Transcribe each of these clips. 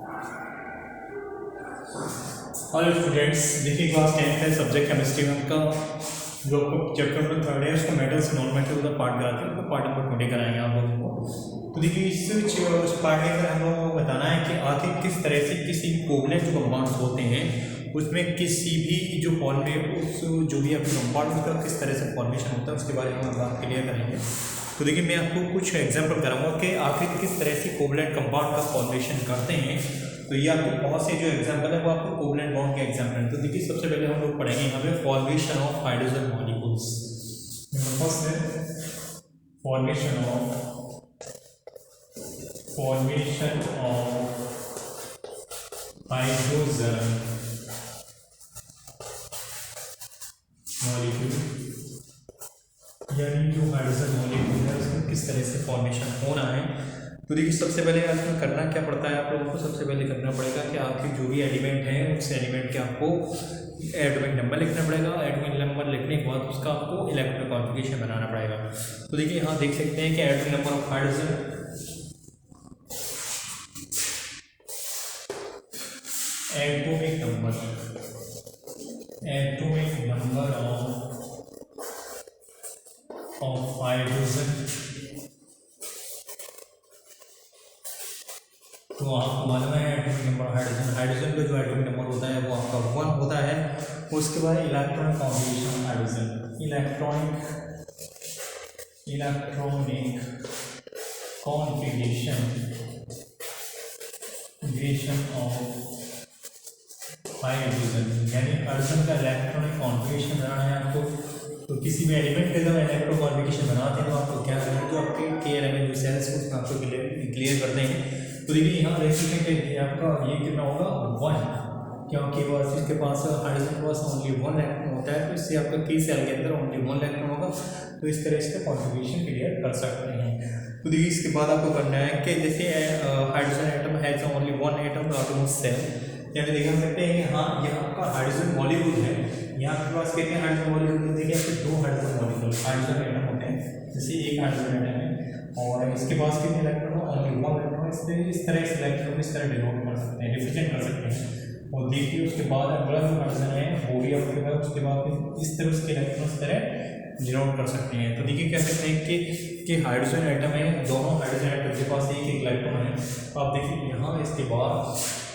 Hello students, देखिए class 10th है, subject chemistry में आपका जो आपको चैप्टर नंबर 3 है उसका मेटल्स नॉन मेटल का पार्ट कराते हैं, उसका पार्ट नंबर 20 कराएंगे आप लोगों को। तो देखिए इस पार्ट में अगर हम लोगों को बताना है कि आखिर किस तरह से किसी कोवलेंट जो कंपाउंड्स होते हैं उसमें किसी भी जो फॉर्म में उस जो भी आपके कंपाउंड उसका किस तरह से फॉर्मेशन होता है उसके बारे में हम बात क्लियर करेंगे। तो देखिए मैं आपको कुछ एग्जाम्पल कराऊंगा कि आखिर किस तरह से कोवलेंट कंपाउंड का फॉर्मेशन करते हैं। तो ये आपको बहुत से जो एग्जाम्पल है वो आपको कोवलेंट बॉन्ड के एग्जाम्पल हैं। तो देखिए सबसे पहले हम लोग पढ़ेंगे यहाँ पे formation of hydrogen molecules. First है फॉर्मेशन ऑफ हाइड्रोजन मॉलिक्यूल, यानी जो हाइड्रोजन मॉलिक्यूल है उसमें किस तरह से फॉर्मेशन होना है। तो देखिए सबसे पहले आपको करना क्या पड़ता है, आप लोगों को सबसे पहले करना पड़ेगा कि आखिर जो भी एलिमेंट है उस एलिमेंट के आपको एटॉमिक नंबर लिखना पड़ेगा। एटॉमिक नंबर लिखने के बाद उसका आपको इलेक्ट्रॉन कॉन्फ़िगरेशन बनाना पड़ेगा। तो देखिए यहाँ देख सकते हैं कि atomic number of hydrogen, atomic number of hydrogen, तो आपको मालूम है एटॉमिक नंबर हाइड्रोजन का जो एटॉमिक नंबर होता है वो आपका 1 होता है। उसके बाद electronic configuration hydrogen, electronic configuration of hydrogen, यानी हाइड्रोजन का इलेक्ट्रॉनिक कॉन्फ़िगरेशन बनाना है आपको। तो किसी भी एलिमेंट के जब इलेक्ट्रॉन कॉन्फ़िगरेशन बनाते हैं तो आपको क्या करना है, तो आपके के एलिमेंट जो सेल्स हैं उसमें आपको क्लियर करते हैं। तो देखिए यहाँ देख सकते हैं कि आपका ये कितना होगा 1, क्योंकि बस इसके पास हाइड्रोजन के पास ओनली 1 इलेक्ट्रॉन होता है, तो इससे आपका की सेल के अंदर ओनली 1 इलेक्ट्रॉन होगा। तो इस तरह इसका कॉन्फ़िगरेशन क्लियर कर सकते हैं। तो देखिए इसके बाद आपको करना है कि जैसे hydrogen atom has only 1 atom आटोमोस सेल, यानी देख सकते हैं कि हाँ यह आपका हाइड्रोजन मॉलिक्यूल है। यहाँ आपके पास कितने हाइड्रोजन मॉलिक्यूल, देखिए आपके 2 हाइड्रोजन मॉलिक्यूल हाइड्रोजन एटम होते हैं। जैसे एक हाइड्रोजन एटम है और इसके पास कितने इलेक्ट्रॉन, ओनली 1 इलेक्ट्रॉन। इस तरह इस इलेक्ट्रॉन को इस तरह डिनोट कर सकते हैं, रिप्रेजेंट कर सकते हैं। और देखिए उसके बाद अगला जो हाइड्रोजन है वो भी आपके पास, उसके बाद इस तरह उसके इलेक्ट्रॉन इस तरह डिनोट कर सकते हैं। तो देखिए कह सकते हैं कि हाइड्रोजन एटम है, दोनों हाइड्रोजन एटम के पास एक इलेक्ट्रॉन है। तो आप देखिए यहाँ इसके बाद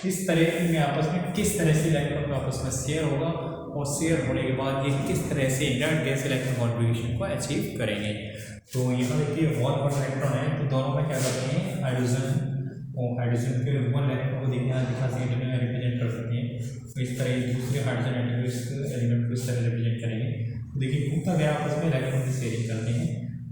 इस तरह में आपस में किस तरह से इलेक्ट्रॉन आपस में शेयर होगा, और शेयर होने के बाद ये किस तरह से इनर्ट गैस इलेक्ट्रॉन कॉन्फ़िगरेशन को अचीव करेंगे। तो यहाँ देखिए 1 इलेक्ट्रॉन है, तो दोनों में क्या करते हैं हाइड्रोजन और हाइड्रोजन के 1 इलेक्ट्रॉन को देखिए दिखा से रिप्रेजेंट कर सकते हैं। तो इस तरह दूसरे हाइड्रोजन एटम इस एलिमेंट को इस तरह रिप्रेजेंट करेंगे। तो देखिए घूमता गया आपस में इलेक्ट्रॉन की शेयरिंग करते हैं।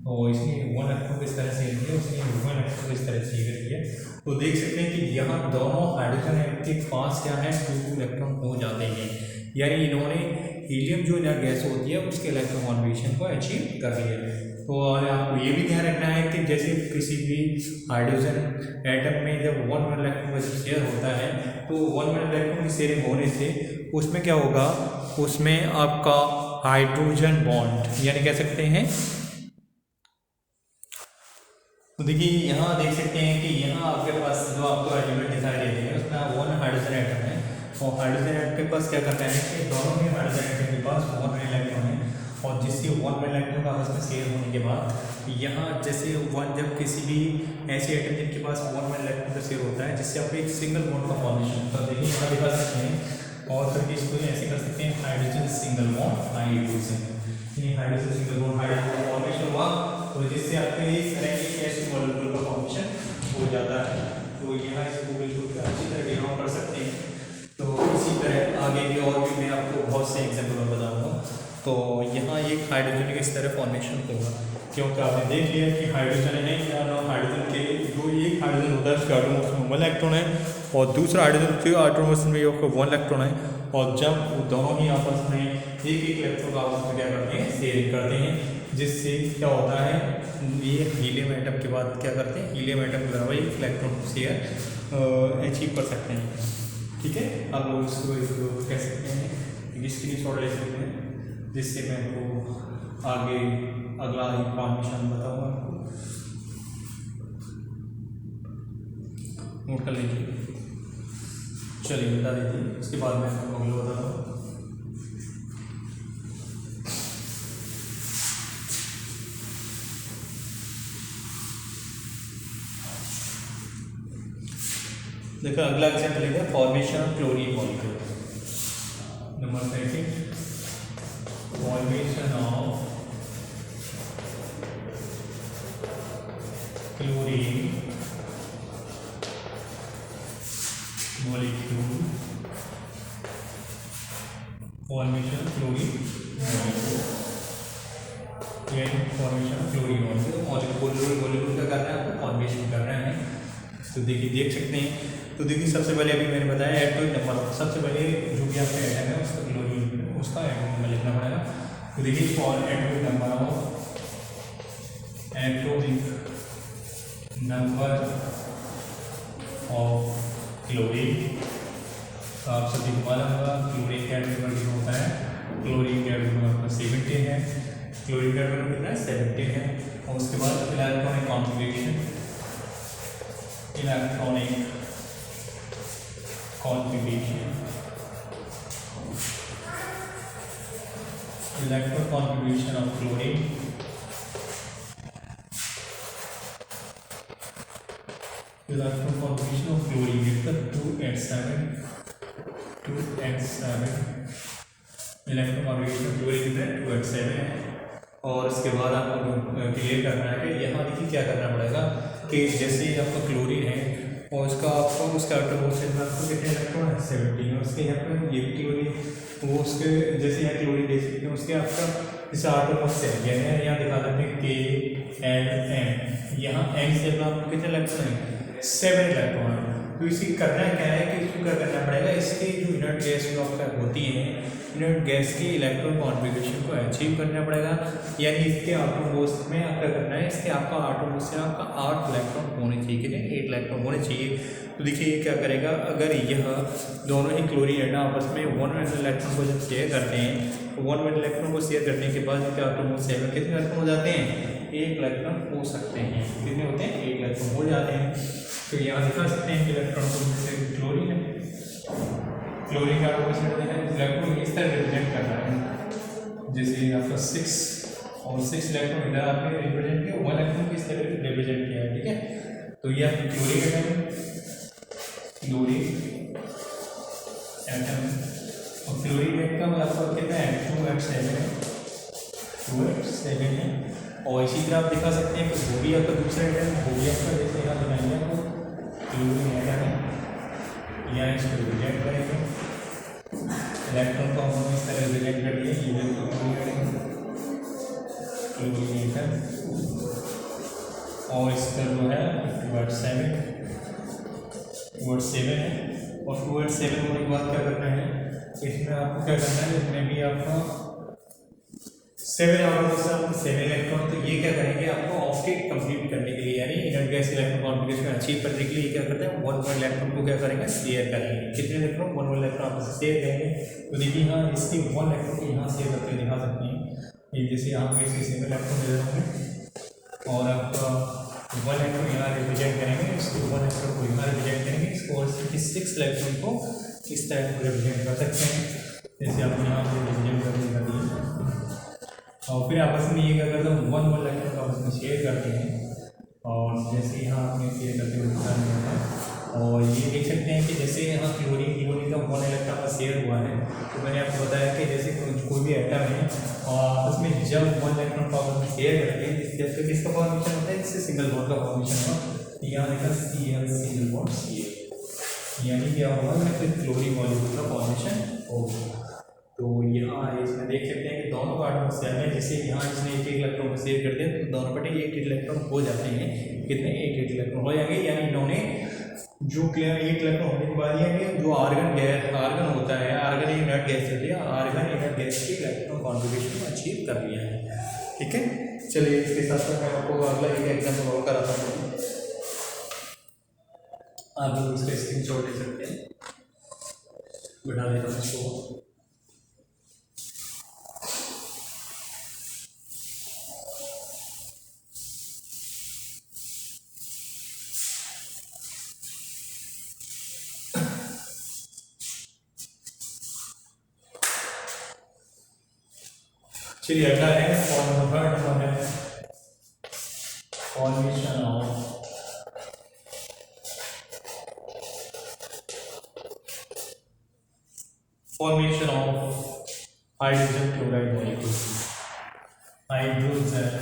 तो इसने 1 इलेक्ट्रॉन को इस तरह शेयर किया, उसने 1 इलेक्ट्रॉन को इस तरह शेयर किया। तो देख सकते हैं कि यहाँ दोनों हाइड्रोजन एटम के पास क्या है 2 इलेक्ट्रॉन हो जाते हैं, यानी इन्होंने हीलियम जो इनर्ट गैस होती है उसके इलेक्ट्रॉन कॉन्फ़िगरेशन को अचीव कर लिया। तो आपको ये भी ध्यान रखना है कि जैसे किसी भी हाइड्रोजन एटम में जब 1 इलेक्ट्रॉन का जब शेयर होता है तो 1 इलेक्ट्रॉन की शेयरिंग होने से उसमें क्या होगा, उसमें आपका हाइड्रोजन बॉन्ड यानी कह सकते हैं। तो देखिए यहाँ देख सकते हैं कि यहाँ आपके पास जो आपको एलिमेंट दिखाई देते हैं उसमें 1 हाइड्रोजन एटम है, और हाइड्रोजन एटम के पास क्या करना है कि दोनों ही हाइड्रोजन एटम के पास 1 इलेक्ट्रॉन है, और जिससे 1 इलेक्ट्रॉन का आपस में शेयर होने के बाद यहाँ जैसे 1 जब किसी भी ऐसे एटम जिनके पास 1 इलेक्ट्रॉन का शेयर होता है जिससे आपको एक सिंगल बॉन्ड का फॉर्मेशन होता है। देखिए यहाँ दिखा सकते हैं और करके इसको ऐसे कर सकते हैं hydrogen single bond hydrogen, hydrogen single bond hydrogen formation हुआ, तो जिससे आपके इस तरह की एस मॉलिक्यूल का फॉर्मेशन हो जाता है। तो यहाँ इसको बिल्कुल अच्छी तरह डिनोट कर सकते हैं। तो इसी तरह आगे भी और भी मैं आपको बहुत से एग्जाम्पल में बताऊँगा। तो यहाँ एक हाइड्रोजन के इस तरह फॉर्मेशन होगा, क्योंकि आपने देख लिया कि हाइड्रोजन है या हाइड्रोजन के जो एक हाइड्रोजन होता है उसके आटोमोस में 1 इलेक्ट्रॉन है, और दूसरा हाइड्रोजन के आटोमोस में 1 इलेक्ट्रॉन है, और जब वो दोनों ही आपस में एक इलेक्ट्रॉन का आपस में क्या करते हैं शेयरिंग करते हैं, जिससे क्या होता है ये हीलियम एटम के बाद क्या करते हैं हीलियम एटम के बराबर एक इलेक्ट्रॉन को शेयर अचीव कर सकते हैं। ठीक है, आप लोग इसको कह सकते हैं इसकी शॉर्ट ले सकते हैं, जिससे मैं आपको आगे अगला इंफॉर्मेशन बताऊँगा, आपको नोट कर लीजिए। चलिए बता देती हूँ, उसके बाद मैं आपको अगला बताता हूँ। देखो अगला एग्जाम्पल है formation of chlorine molecule. Number 13, formation of chlorine molecule, formation of chlorine molecule, formation of chlorine molecule का करना है आपको, फॉर्मेशन करना है। तो देखिए देख सकते हैं। तो देखिए सबसे पहले अभी मैंने बताया एटॉमिक नंबर, सबसे पहले जो भी आपका एटम है उसका क्लोरीन उसका एटॉमिक नंबर लिखना पड़ेगा। तो देखिए for atomic number of chlorine, तो आप सभी को मालूम होगा क्लोरीन का एटॉमिक नंबर होता है, क्लोरीन का एटॉमिक नंबर 17 है, क्लोरीन का एटॉमिक नंबर कितना है 17 है। और उसके बाद electronic configuration, electronic configuration, electron configuration of chlorine, electron configuration of chlorine is the 2s7, 2s7, electron configuration of chlorine is the 2s7 है। और इसके बाद आपको क्लियर करना है कि यहाँ देखिए क्या करना पड़ेगा कि जैसे आपका क्लोरीन है और उसका आपको उसका एटमॉस्फेयर में आपको कितने इलेक्ट्रॉन है 17, और उसके यहाँ पर ये क्लोरीन वो उसके जैसे यहाँ क्लोरीन देख सकते हैं उसके आपका जैसे एटमॉस्फेयर यानी यहाँ दिखा सकते हैं के एल एम, यहाँ एम से आपको कितने इलेक्ट्रॉन है 7 इलेक्ट्रॉन है। तो इसी करना क्या है कि इसको क्या करना पड़ेगा, इसके जो इनर्ट गैस जो आपका होती है इनर्ट गैस की इलेक्ट्रॉन कॉन्फ़िगरेशन को अचीव करना पड़ेगा, यानी इसके आटोमोस में आपका करना है इसके आपका आटोमोस से आपका 8 इलेक्ट्रॉन होने चाहिए, कितने 8 इलेक्ट्रॉन होने चाहिए। तो देखिए ये क्या करेगा, अगर यह दोनों ही क्लोरीन एटम आपस में 1 इलेक्ट्रॉन को जब शेयर करते हैं तो 1 इलेक्ट्रॉन को शेयर करने के बाद इसके आटोमोस से कितने इलेक्ट्रॉन हो जाते हैं 1 इलेक्ट्रॉन हो सकते हैं, कितने होते हैं 1 इलेक्ट्रॉन हो जाते हैं। तो यहाँ दिखा सकते हैं कि इलेक्ट्रॉन को जैसे क्लोरीन है, क्लोरीन का इलेक्ट्रॉन इस तरह रिप्रेजेंट कर रहा है, जैसे आपका 6 और 6 इलेक्ट्रॉन इधर आपने रिप्रेजेंट किया, 1 इलेक्ट्रॉन किस तरह रिप्रेजेंट किया है, ठीक है। तो ये आपकी क्लोरीन एटम, क्लोरीन एटम और क्लोरीन एटम आपका कितना है 2h7 है, 2h7 है। और इसी तरह आप दिखा सकते हैं कि वो भी आपका दूसरा एटम हो गया आपका, जैसे यहाँ बनाएंगे आपको क्लोरीन एटम है, यहाँ इसको रिप्रेजेंट करेंगे इलेक्ट्रॉन को हम इस तरह रिप्रेजेंट कर दिए, ये क्लोरीन एटम और इसका जो है 2h7 है। और 2h7 होने के बाद क्या करना है, इसमें आपको क्या करना है, इसमें भी आपको 7 इलेक्ट्रॉन, तो ये क्या करेंगे आपको ऑक्टेट कंप्लीट करने के लिए यानी inert gas electron configuration achieve करने के लिए क्या करते हैं 1 इलेक्ट्रॉन को क्या करेंगे शेयर करेंगे, कितने इलेक्ट्रॉन 1 इलेक्ट्रॉन आपस में शेयर करेंगे। तो देखिए यहाँ इसकी 1 इलेक्ट्रॉन को यहाँ शेयर करके दिखा सकते हैं, ये जैसे यहाँ पे इसके 7 इलेक्ट्रॉन दे होंगे और आपका 1 इलेक्ट्रॉन यहाँ रिप्रेजेंट करेंगे, इसको 1 इलेक्ट्रॉन को यहाँ रिप्रेजेंट करेंगे, इसको और 6 इलेक्ट्रॉन को इस तरह रिप्रेजेंट कर सकते हैं, जैसे आप यहाँ पे रिप्रेजेंट करने का दिए। और फिर आपस में ये क्या करते हैं 1 इलेक्ट्रॉन को आपस में शेयर करते हैं, और जैसे यहाँ आपने शेयर करते हुए दिखा दिया है। और ये देख सकते हैं कि जैसे यहाँ क्लोरीन का 1 इलेक्ट्रॉन का शेयर हुआ है, तो मैंने आपको बताया कि जैसे कोई भी एटम है और आपस में जब 1 इलेक्ट्रॉन को आपस में शेयर करते हैं जैसे किसका फॉर्मेशन होता है, इससे सिंगल बॉन्ड का फॉर्मेशन हुआ, यहाँ देखा Cl सिंगल बॉन्ड Ca, यानी क्या हुआ फिर क्लोरीन मॉलिक्यूल का फॉर्मेशन होगा। तो यहाँ इसमें देख सकते हैं कि दोनों आटम शेयर में जैसे यहाँ इसने 1 इलेक्ट्रॉन को शेयर कर दिया तो दोनों पटे 1 इलेक्ट्रॉन हो जाते हैं, कितने 1 इलेक्ट्रॉन हो जाएंगे, यानी इन्होंने जो क्लियर 1 इलेक्ट्रॉन होने के बाद ये जो आर्गन होता है, आर्गन इनर्ट गैस होती है, आर्गन इनर्ट गैस की इलेक्ट्रॉन कॉन्फ़िगरेशन अचीव कर लिया है, ठीक है। चलिए इसके साथ साथ मैं आपको अगला एक एग्जाम्पल और कराता हूँ, आप लोग इसका स्क्रीनशॉट ले सकते हैं, बढ़ा देता हूँ इसको। चलिए अगला है थर्ड नंबर है formation of hydrogen chloride molecule. Hydrogen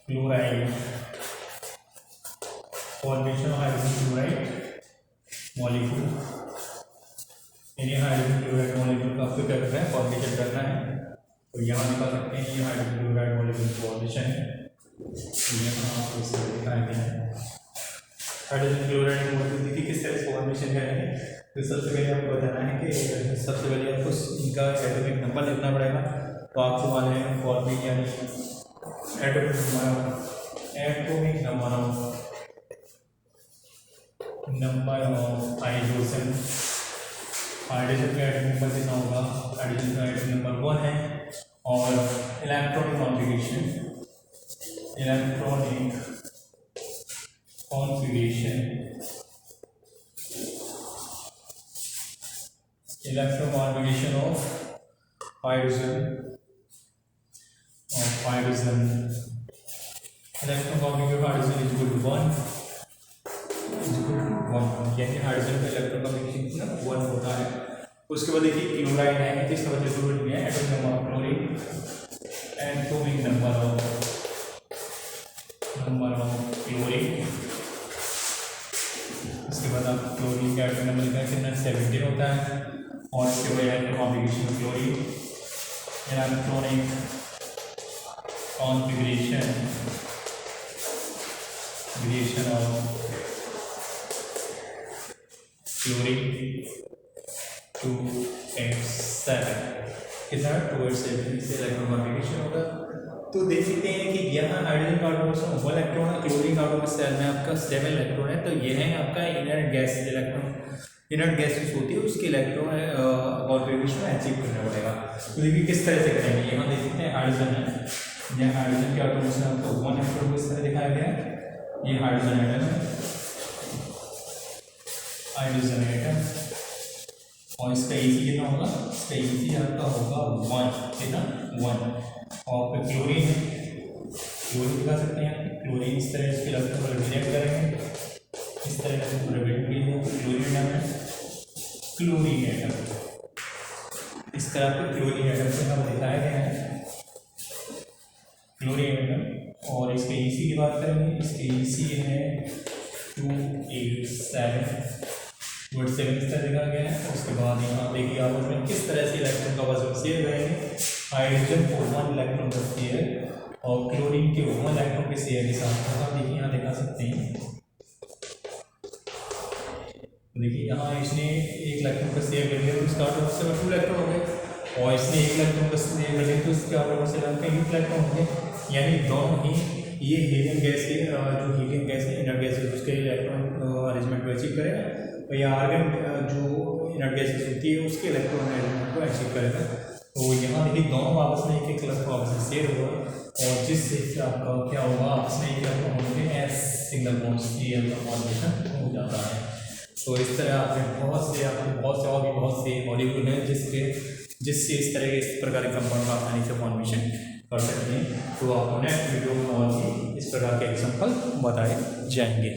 chloride formation of hydrogen chloride molecule, यानी हाइड्रोजन क्लोराइड मॉलिक्यूल का आपको क्या करना है, फॉर्मेशन करना है। तो यहाँ दिखा सकते हैं ये हाइड्रोजन क्लोराइड मॉलिक्यूल फॉर्मेशन है, तो यहाँ आपको इसे दिखाया गया है। हाइड्रोजन क्लोराइड मॉलिक्यूल देखिए किस तरह से फॉर्मेशन करेंगे। तो सबसे पहले आपको बताना है कि सबसे पहले आपको इनका एटॉमिक नंबर लिखना पड़ेगा। तो आपको मान लें फॉर्मेट यानी atomic number of hydrogen. Hydrogen का एटॉमिक नंबर कितना होगा, हाइड्रोजन का एटॉमिक नंबर 1 है। और electronic configuration of hydrogen electron configuration hydrogen is equal to 1 यानी हाइड्रोजन का इलेक्ट्रॉन कॉन्फ़िगरेशन कितना 1 होता है। उसके बाद देखिए क्लोराइड है, जिसका मतलब क्लोरीन है, atomic number of chlorine, atomic number of chlorine. इसके बाद आप क्लोरीन का एटॉमिक नंबर लिखा है कितना 17 होता है। और इसके बाद electron configuration of chlorine, electronic configuration of chlorine 287 कितना 287 से इलेक्ट्रॉन कॉन्फ़िगरेशन होगा। तो देख सकते हैं कि यहाँ हाइड्रोजन का ऑटोमोशन 1 इलेक्ट्रॉन है, क्लोरीन का ऑटोमोशन सेल में आपका 7 इलेक्ट्रॉन है। तो यह है आपका inert gas electron, inert gases होती है उसके इलेक्ट्रॉन कॉन्फ़िगरेशन अचीव करना पड़ेगा। तो देखिए किस तरह से करेंगे। यहाँ देख सकते हैं हाइड्रोजन है, यहाँ हाइड्रोजन के ऑटोमोशन आपको 1 इलेक्ट्रॉन को इस तरह दिखाया गया है। ये हाइड्रोजन एटम है, और इसका इसी कितना होगा, इसका इसी आपका होगा 1 कितना 1। और फिर क्लोरीन है, क्लोरीन दिखा सकते हैं क्लोरीन इस तरह इसके इलेक्ट्रॉन को रिजेक्ट करेंगे, इस तरह से पूरा क्लोरीन एटम इस तरह पे क्लोरीन एटम से हम दिखाया गया है क्लोरीन एटम। और इसके ईसी की बात करेंगे, इसके ईसी है 287 इस तरह दिखा गया है। उसके बाद यहाँ देखिए आप उसमें किस तरह से इलेक्ट्रॉन का वजन शेयर करेंगे। हाइड्रोजन को 1 इलेक्ट्रॉन का शेयर और क्लोरीन के 1 इलेक्ट्रॉन के शेयर के साथ आप देखिए यहाँ दिखा सकते हैं। देखिए यहाँ इसने 1 इलेक्ट्रॉन का शेयर कर लिया तो इसका आटोम से 2 इलेक्ट्रॉन हो गए, और इसने 1 इलेक्ट्रॉन का शेयर कर लिया तो इसके आटोम से 8 इलेक्ट्रॉन हो गए। यानी दोनों ही ये हीलियम गैस के जो हीलियम गैस है इनर्ट गैस है उसके इलेक्ट्रॉन अरेंजमेंट को अचीव करेगा, और ये आर्गन जो इनर्ट गैसेस होती है उसके इलेक्ट्रॉन अरेंजमेंट को अचीव करेगा। तो यहाँ देखिए दोनों आपस में एक इलेक्ट्रॉन आपस में शेयर होगा, और जिससे आपका क्या होगा आपस में एक इलेक्ट्रॉन होंगे एस सिंगल बॉन्ड Cl का फॉर्मेशन हो जाता है। तो इस तरह आपने बहुत से और भी बहुत से मॉलिक्यूल हैं जिससे इस तरह के इस प्रकार के कंपाउंड आसानी से फॉर्मेशन कर सकते हैं। तो आपको नेक्स्ट वीडियो में और भी इस प्रकार के एग्जाम्पल बताए जाएंगे।